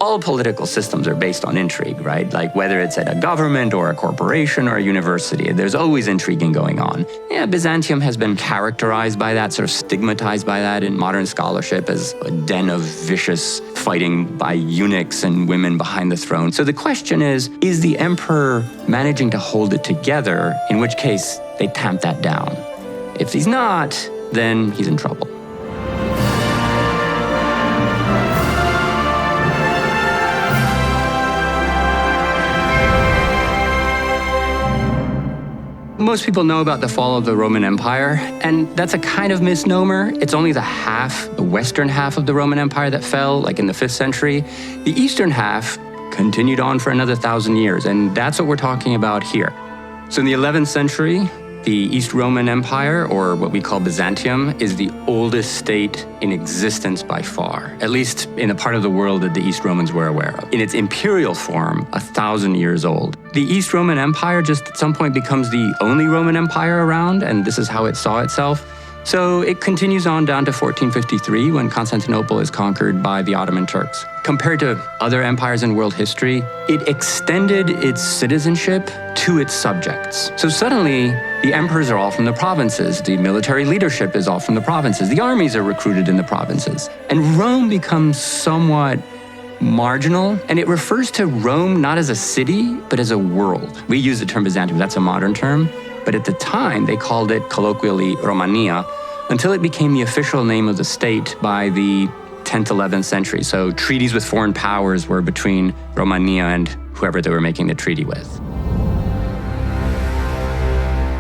All political systems are based on intrigue, right? Like whether it's at a government or a corporation or a university, there's always intriguing going on. Yeah, Byzantium has been characterized by that, sort of stigmatized by that in modern scholarship as a den of vicious fighting by eunuchs and women behind the throne. So the question is the emperor managing to hold it together, in which case they tamp that down? If he's not, then he's in trouble. Most people know about the fall of the Roman Empire, and that's a kind of misnomer. It's only the western half of the Roman Empire that fell, like in the 5th century. The eastern half continued on for another 1,000 years, and that's what we're talking about here. So in the 11th century, the East Roman Empire, or what we call Byzantium, is the oldest state in existence by far, at least in the part of the world that the East Romans were aware of. In its imperial form, 1,000 years old. The East Roman Empire just at some point becomes the only Roman Empire around, and this is how it saw itself. So it continues on down to 1453 when Constantinople is conquered by the Ottoman Turks. Compared to other empires in world history, it extended its citizenship to its subjects. So suddenly, the emperors are all from the provinces, the military leadership is all from the provinces, the armies are recruited in the provinces. And Rome becomes somewhat marginal, and it refers to Rome not as a city, but as a world. We use the term Byzantium, that's a modern term, but at the time they called it colloquially Romania, until it became the official name of the state by the 10th, 11th century. So treaties with foreign powers were between Romania and whoever they were making the treaty with.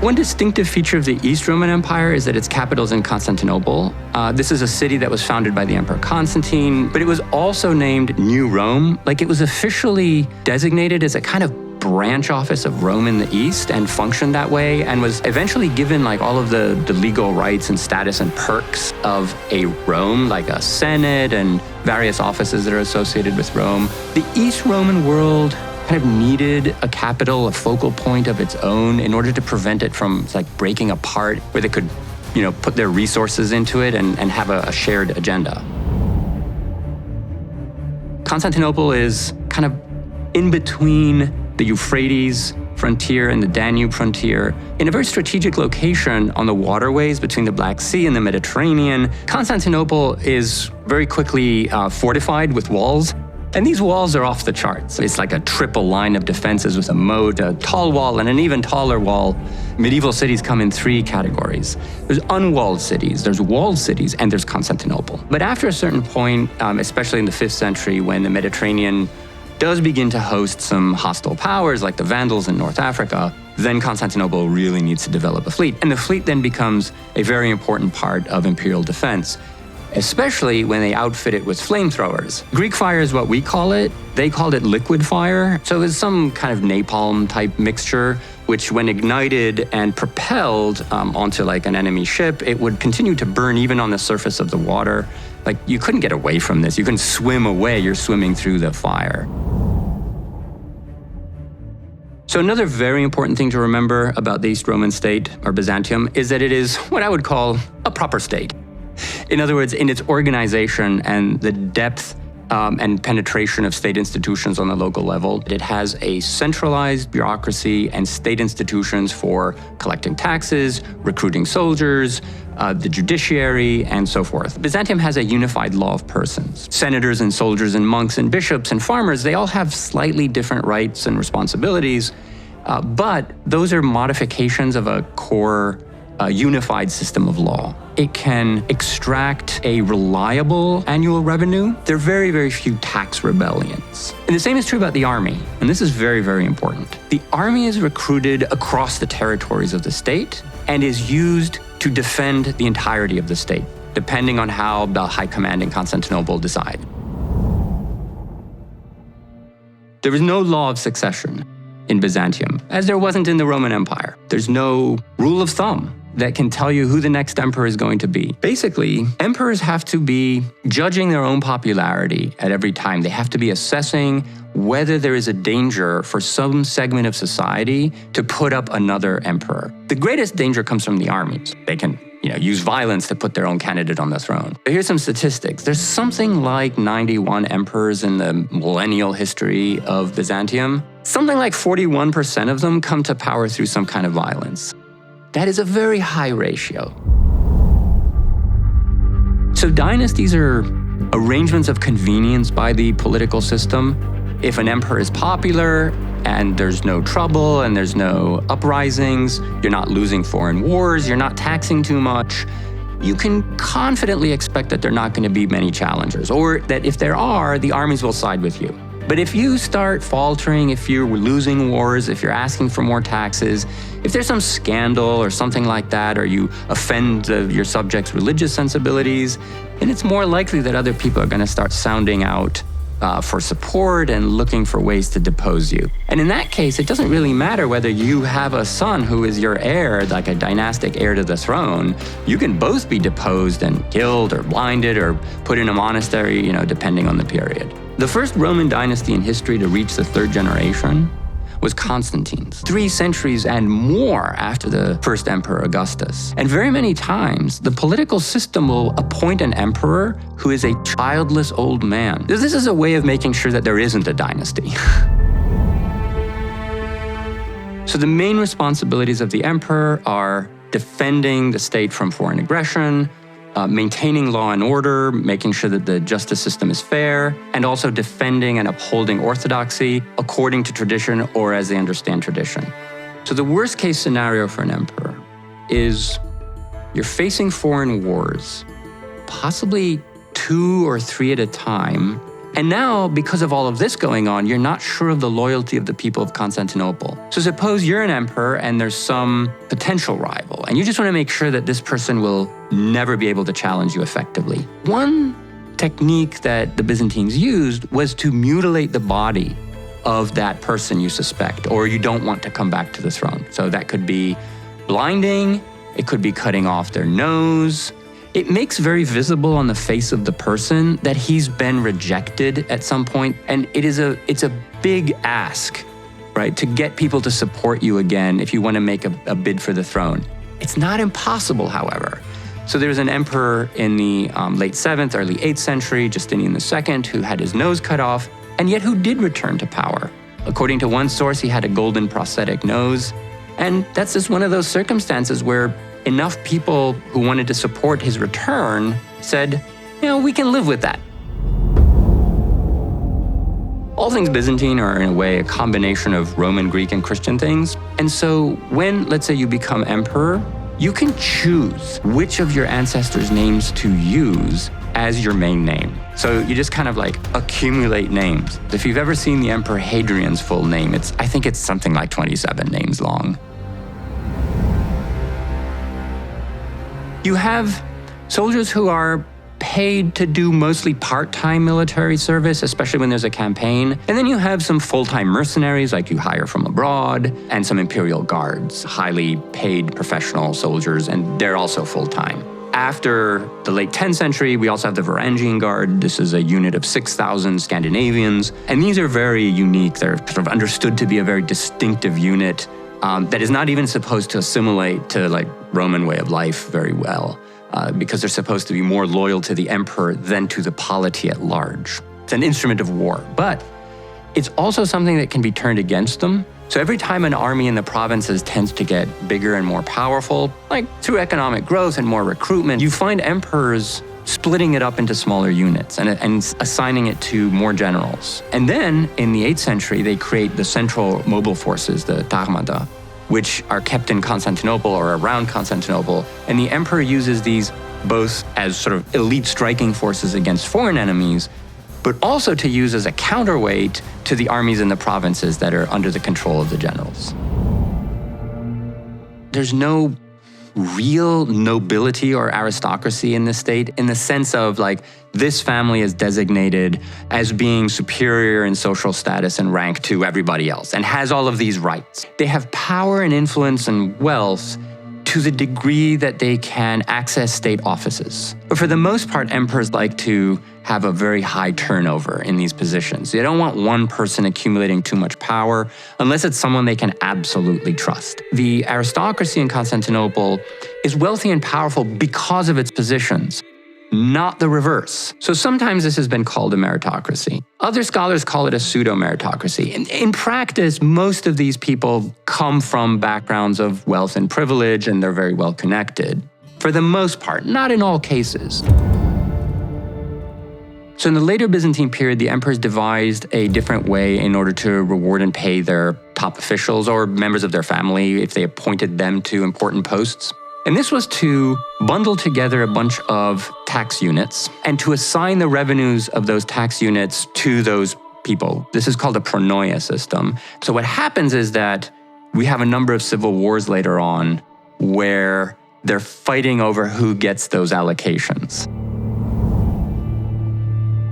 One distinctive feature of the East Roman Empire is that its capital is in Constantinople. This is a city that was founded by the Emperor Constantine, but it was also named New Rome. Like it was officially designated as a kind of branch office of Rome in the East and functioned that way, and was eventually given like all of the legal rights and status and perks of a Rome, like a Senate and various offices that are associated with Rome. The East Roman world kind of needed a capital, a focal point of its own in order to prevent it from like breaking apart, where they could, put their resources into it and have a shared agenda. Constantinople is kind of in between the Euphrates frontier and the Danube frontier, in a very strategic location on the waterways between the Black Sea and the Mediterranean. Constantinople is very quickly fortified with walls, and these walls are off the charts. It's like a triple line of defenses with a moat, a tall wall, and an even taller wall. Medieval cities come in 3 categories. There's unwalled cities, there's walled cities, and there's Constantinople. But after a certain point, especially in the 5th century, when the Mediterranean does begin to host some hostile powers like the Vandals in North Africa, then Constantinople really needs to develop a fleet. And the fleet then becomes a very important part of imperial defense, especially when they outfit it with flamethrowers. Greek fire is what we call it. They called it liquid fire. So it's some kind of napalm type mixture, which when ignited and propelled onto like an enemy ship, it would continue to burn even on the surface of the water. Like you couldn't get away from this. You couldn't swim away, you're swimming through the fire. So another very important thing to remember about the East Roman state, or Byzantium, is that it is what I would call a proper state. In other words, in its organization and the depth and penetration of state institutions on the local level, it has a centralized bureaucracy and state institutions for collecting taxes, recruiting soldiers, the judiciary, and so forth. Byzantium has a unified law of persons. Senators and soldiers and monks and bishops and farmers, they all have slightly different rights and responsibilities, but those are modifications of a core unified system of law. It can extract a reliable annual revenue. There are very, very few tax rebellions. And the same is true about the army, and this is very, very important. The army is recruited across the territories of the state and is used to defend the entirety of the state, depending on how the high command in Constantinople decide. There is no law of succession in Byzantium, as there wasn't in the Roman Empire. There's no rule of thumb that can tell you who the next emperor is going to be. Basically, emperors have to be judging their own popularity at every time. They have to be assessing whether there is a danger for some segment of society to put up another emperor. The greatest danger comes from the armies. They can use violence to put their own candidate on the throne. But here's some statistics. There's something like 91 emperors in the millennial history of Byzantium. Something like 41% of them come to power through some kind of violence. That is a very high ratio. So dynasties are arrangements of convenience by the political system. If an emperor is popular and there's no trouble and there's no uprisings, you're not losing foreign wars, you're not taxing too much, you can confidently expect that there are not going to be many challengers, or that if there are, the armies will side with you. But if you start faltering, if you're losing wars, if you're asking for more taxes, if there's some scandal or something like that, or you offend your subjects' religious sensibilities, then it's more likely that other people are going to start sounding out for support and looking for ways to depose you. And in that case, it doesn't really matter whether you have a son who is your heir, like a dynastic heir to the throne. You can both be deposed and killed or blinded or put in a monastery, depending on the period. The first Roman dynasty in history to reach the third generation was Constantine's, 3 centuries and more after the first emperor Augustus. And very many times, the political system will appoint an emperor who is a childless old man. This is a way of making sure that there isn't a dynasty. So the main responsibilities of the emperor are defending the state from foreign aggression, maintaining law and order, making sure that the justice system is fair, and also defending and upholding orthodoxy according to tradition or as they understand tradition. So the worst case scenario for an emperor is you're facing foreign wars, possibly 2 or 3 at a time. And now, because of all of this going on, you're not sure of the loyalty of the people of Constantinople. So suppose you're an emperor and there's some potential rival, and you just want to make sure that this person will never be able to challenge you effectively. One technique that the Byzantines used was to mutilate the body of that person you suspect or you don't want to come back to the throne. So that could be blinding, it could be cutting off their nose. It makes very visible on the face of the person that he's been rejected at some point, and it's a big ask, right, to get people to support you again if you want to make a bid for the throne. It's not impossible, however. So there was an emperor in the late 7th, early 8th century, Justinian II, who had his nose cut off, and yet who did return to power. According to one source, he had a golden prosthetic nose, and that's just one of those circumstances where enough people who wanted to support his return said, we can live with that. All things Byzantine are, in a way, a combination of Roman, Greek, and Christian things. And so when, let's say, you become emperor, you can choose which of your ancestors' names to use as your main name. So you just kind of accumulate names. If you've ever seen the Emperor Hadrian's full name, I think it's something like 27 names long. You have soldiers who are paid to do mostly part-time military service, especially when there's a campaign. And then you have some full-time mercenaries like you hire from abroad, and some imperial guards, highly paid professional soldiers, and they're also full-time. After the late 10th century, we also have the Varangian Guard. This is a unit of 6,000 Scandinavians, and these are very unique. They're sort of understood to be a very distinctive unit that is not even supposed to assimilate to Roman way of life very well, because they're supposed to be more loyal to the emperor than to the polity at large. It's an instrument of war, but it's also something that can be turned against them. So every time an army in the provinces tends to get bigger and more powerful, through economic growth and more recruitment, you find emperors splitting it up into smaller units and assigning it to more generals. And then in the 8th century, they create the central mobile forces, the Tarmada, which are kept in Constantinople or around Constantinople. And the emperor uses these both as sort of elite striking forces against foreign enemies, but also to use as a counterweight to the armies in the provinces that are under the control of the generals. There's no real nobility or aristocracy in this state in the sense of this family is designated as being superior in social status and rank to everybody else and has all of these rights. They have power and influence and wealth to the degree that they can access state offices. But for the most part, emperors like to have a very high turnover in these positions. They don't want one person accumulating too much power unless it's someone they can absolutely trust. The aristocracy in Constantinople is wealthy and powerful because of its positions, not the reverse. So sometimes this has been called a meritocracy. Other scholars call it a pseudo-meritocracy. In practice, most of these people come from backgrounds of wealth and privilege, and they're very well connected. For the most part, not in all cases. So in the later Byzantine period, the emperors devised a different way in order to reward and pay their top officials or members of their family if they appointed them to important posts. And this was to bundle together a bunch of tax units and to assign the revenues of those tax units to those people. This is called a pronoia system. So what happens is that we have a number of civil wars later on where they're fighting over who gets those allocations.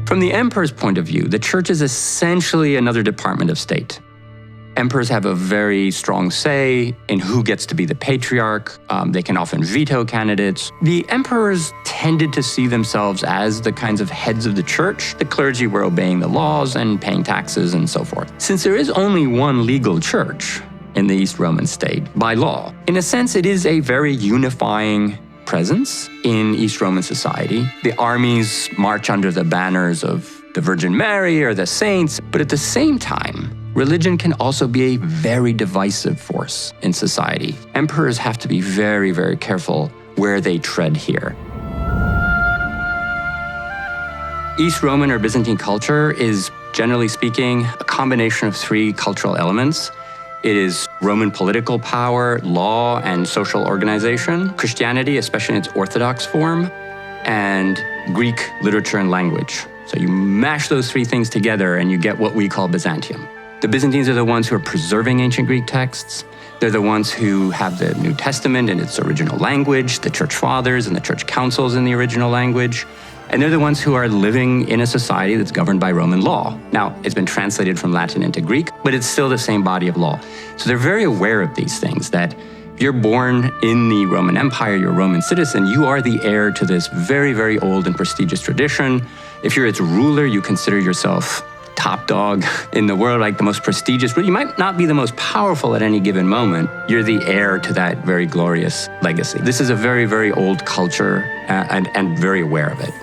From the emperor's point of view, the church is essentially another department of state. Emperors have a very strong say in who gets to be the patriarch. They can often veto candidates. The emperors tended to see themselves as the kinds of heads of the church. The clergy were obeying the laws and paying taxes and so forth. Since there is only one legal church in the East Roman state by law, in a sense, it is a very unifying presence in East Roman society. The armies march under the banners of the Virgin Mary or the saints, but at the same time, religion can also be a very divisive force in society. Emperors have to be very, very careful where they tread here. East Roman or Byzantine culture is, generally speaking, a combination of three cultural elements. It is Roman political power, law, and social organization, Christianity, especially in its Orthodox form, and Greek literature and language. So you mash those three things together and you get what we call Byzantium. The Byzantines are the ones who are preserving ancient Greek texts. They're the ones who have the New Testament in its original language, the church fathers and the church councils in the original language. And they're the ones who are living in a society that's governed by Roman law. Now, it's been translated from Latin into Greek, but it's still the same body of law. So they're very aware of these things, that if you're born in the Roman Empire, you're a Roman citizen, you are the heir to this very, very old and prestigious tradition. If you're its ruler, you consider yourself top dog in the world, like the most prestigious. You might not be the most powerful at any given moment. You're the heir to that very glorious legacy. This is a very, very old culture and very aware of it.